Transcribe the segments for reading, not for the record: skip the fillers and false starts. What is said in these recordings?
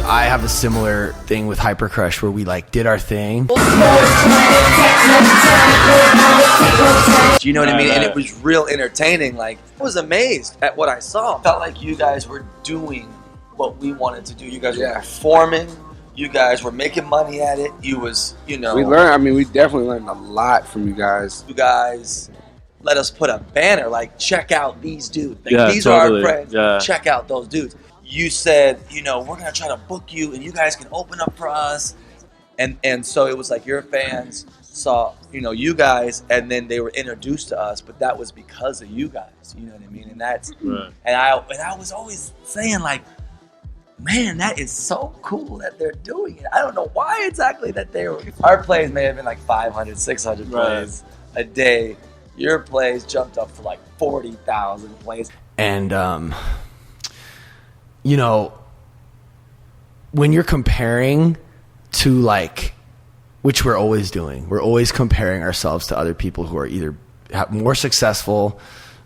I have a similar thing with Hypercrush where we like did our thing. Do you know what I mean? And it was real entertaining. Like, I was amazed at what I saw. I felt like you guys were doing what we wanted to do. You guys were performing. You guys were making money at it. You was, you know. We learned, I mean, we definitely learned a lot from you guys. You guys let us put a banner, like, check out these dudes. Like, these are our friends. Check out those dudes. You said, you know, we're going to try to book you and you guys can open up for us. And so it was like your fans saw, you know, you guys, and then they were introduced to us, but that was because of you guys. You know what I mean? And that's, and I was always saying, like, man, that is so cool that they're doing it. I don't know why exactly that they were. Our plays may have been like 500, 600 plays a day. Your plays jumped up to like 40,000 plays. And, you know, when you're comparing to like, which we're always doing, we're always comparing ourselves to other people who are either more successful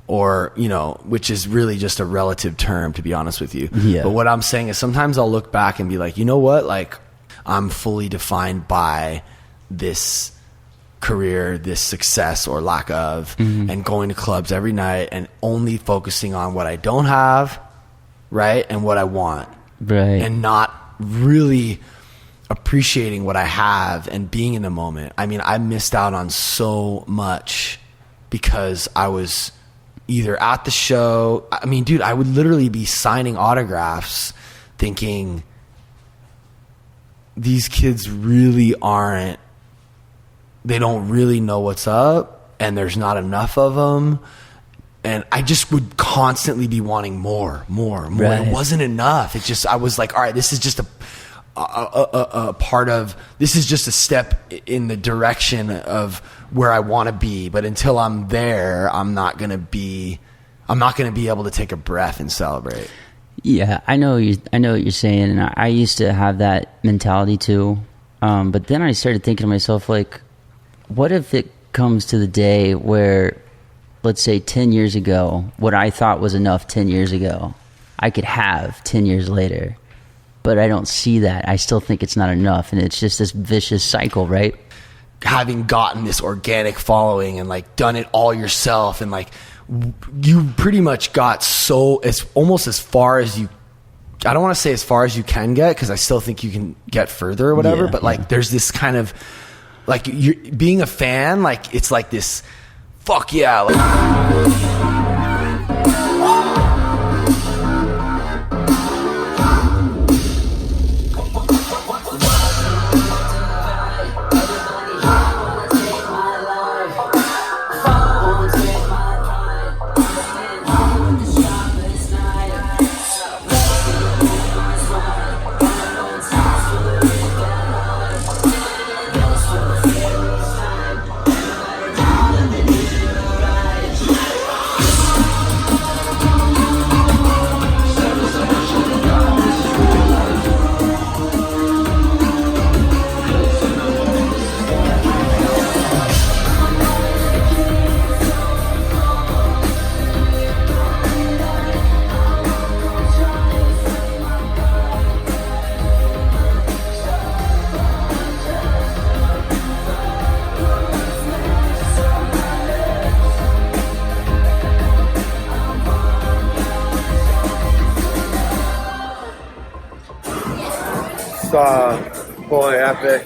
or, you know, which is really just a relative term, to be honest with you. But what I'm saying is sometimes I'll look back and be like, you know what? Like, I'm fully defined by this career, this success or lack of, and going to clubs every night and only focusing on what I don't have, right? And what I want. And not really appreciating what I have and being in the moment. I mean, I missed out on so much because I was either at the show. I mean, dude, I would literally be signing autographs thinking these kids really aren't, they don't really know what's up and there's not enough of them. And I just would constantly be wanting more. It wasn't enough. It just, I was like, all right, this is just a part of, this is just a step in the direction of where I want to be. But until I'm there, I'm not going to be able to take a breath and celebrate. Yeah, I know what you're saying. And I used to have that mentality too. But then I started thinking to myself, like, what if it comes to the day where, let's say 10 years ago, what I thought was enough 10 years ago, I could have 10 years later. But I don't see that. I still think it's not enough. And it's just this vicious cycle, right? Having gotten this organic following and like done it all yourself, and like you pretty much got so, it's almost as far as you, I don't want to say as far as you can get, because I still think you can get further or whatever, but like there's this kind of, like, you're being a fan, like it's like this, fuck yeah, like, Boy Epic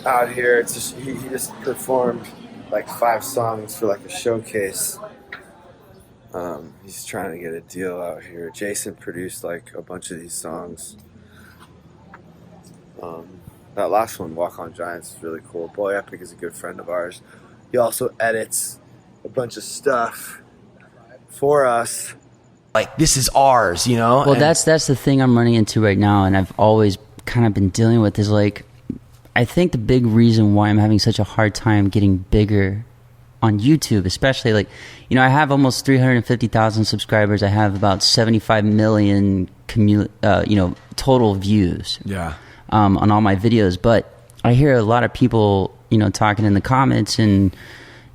out here. It's just he just performed like 5 songs for like a showcase. He's trying to get a deal out here. Jason produced like a bunch of these songs. That last one, Walk on Giants, is really cool. Boy Epic is a good friend of ours. He also edits a bunch of stuff for us. Like, this is ours, you know? Well, and that's the thing I'm running into right now, and I've always kind of been dealing with, is like, I think the big reason why I'm having such a hard time getting bigger on YouTube, especially, like, you know, I have almost 350,000 subscribers. I have about 75 million total views on all my videos. But I hear a lot of people, you know, talking in the comments and,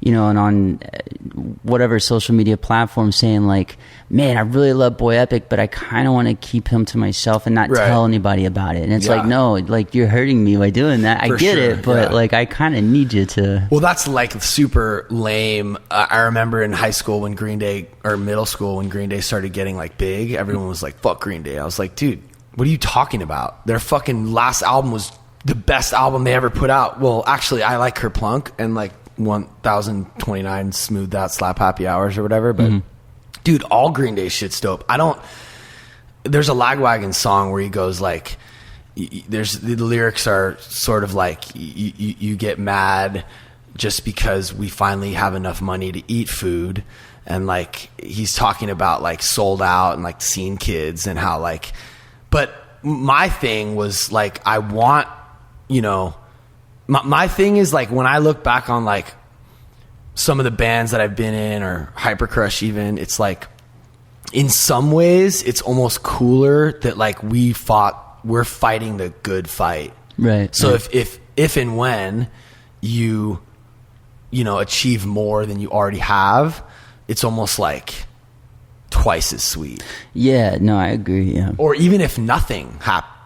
you know, and on whatever social media platform saying like, man, I really love Boy Epic, but I kind of want to keep him to myself and not tell anybody about it. And it's like, no, like you're hurting me by doing that. I get it, but like I kind of need you to. Well, that's like super lame. I remember in high school when Green Day, or middle school when Green Day started getting like big, everyone was like, fuck Green Day. I was like, dude, what are you talking about? Their fucking last album was the best album they ever put out. Well, actually, I like Kerplunk and like 1029 Smooth That Slap Happy Hours or whatever, but dude, all Green Day shit's dope. There's a Lagwagon song where he goes like, the lyrics are sort of like, you get mad just because we finally have enough money to eat food. And like, he's talking about like Sold Out and like Scene Kids and how like, but my thing was like, I want, you know, my thing is like, when I look back on like some of the bands that I've been in, or Hypercrush even, it's like, in some ways it's almost cooler that like we're fighting the good fight. Right. So if and when you know, achieve more than you already have, it's almost like twice as sweet. Yeah, no, I agree. Yeah. Or even if nothing,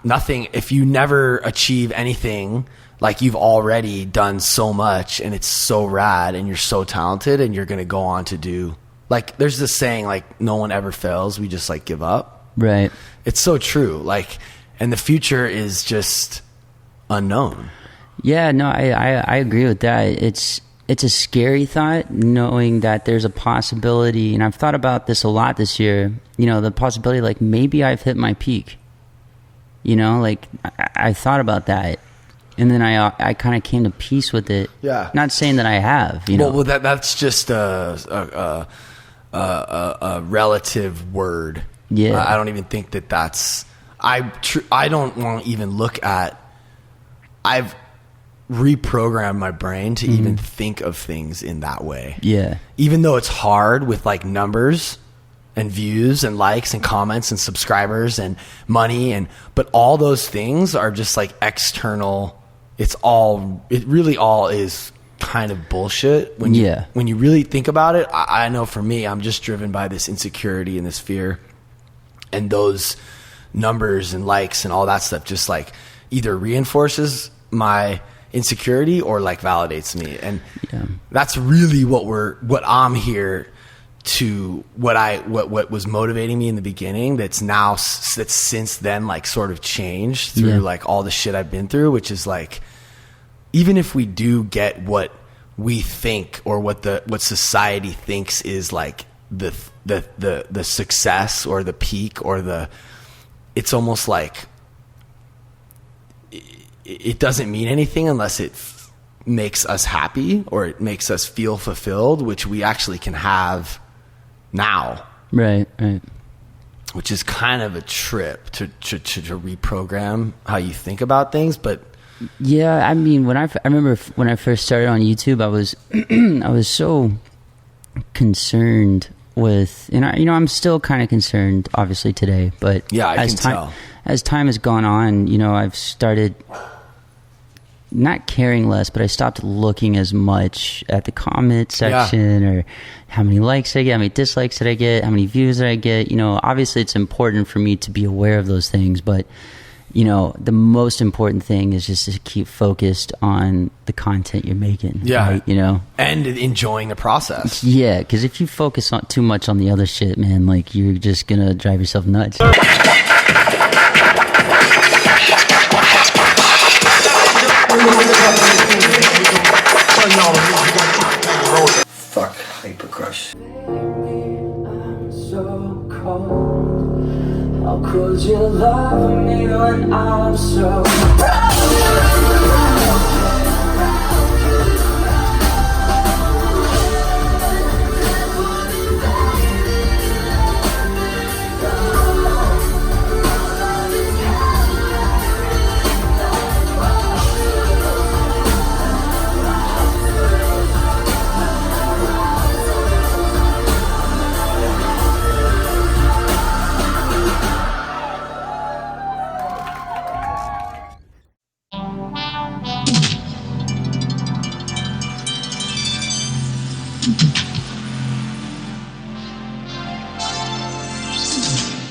if you never achieve anything, like you've already done so much and it's so rad and you're so talented and you're going to go on to do, like, there's this saying like, no one ever fails. We just like give up. Right. It's so true. Like, and the future is just unknown. Yeah, no, I agree with that. It's a scary thought, knowing that there's a possibility, and I've thought about this a lot this year, you know, the possibility like maybe I've hit my peak. You know, like I thought about that, and then I kind of came to peace with it. Yeah. Not saying that I have, you know. Well, that's just a relative word. Yeah. I don't even think that's. I don't want to even look at. I've reprogrammed my brain to even think of things in that way. Yeah. Even though it's hard with like numbers and views and likes and comments and subscribers and money, but all those things are just like external. It really all is kind of bullshit when you really think about it. I know for me, I'm just driven by this insecurity and this fear, and those numbers and likes and all that stuff just like either reinforces my insecurity or like validates me. And that's really what I'm here to, what was motivating me in the beginning, that's since then like sort of changed through like all the shit I've been through, which is like, even if we do get what we think or what society thinks is like the success or the peak or it's almost like it doesn't mean anything unless it makes us happy or it makes us feel fulfilled, which we actually can have now. Right. Which is kind of a trip to reprogram how you think about things. But yeah, I mean, I remember when I first started on YouTube, I was I was so concerned with, and I'm still kind of concerned, obviously today. But yeah, I can tell. As time has gone on, you know, I've started not caring less, but I stopped looking as much at the comment section or how many likes I get, how many dislikes did I get, how many views did I get. You know, obviously it's important for me to be aware of those things, but you know, the most important thing is just to keep focused on the content you're making. Yeah. Right? You know, and enjoying the process. Yeah. Cause if you focus on too much on the other shit, man, like you're just going to drive yourself nuts. Fuck Hypercrush. I'm so cold. How could you love me when I'm so Thank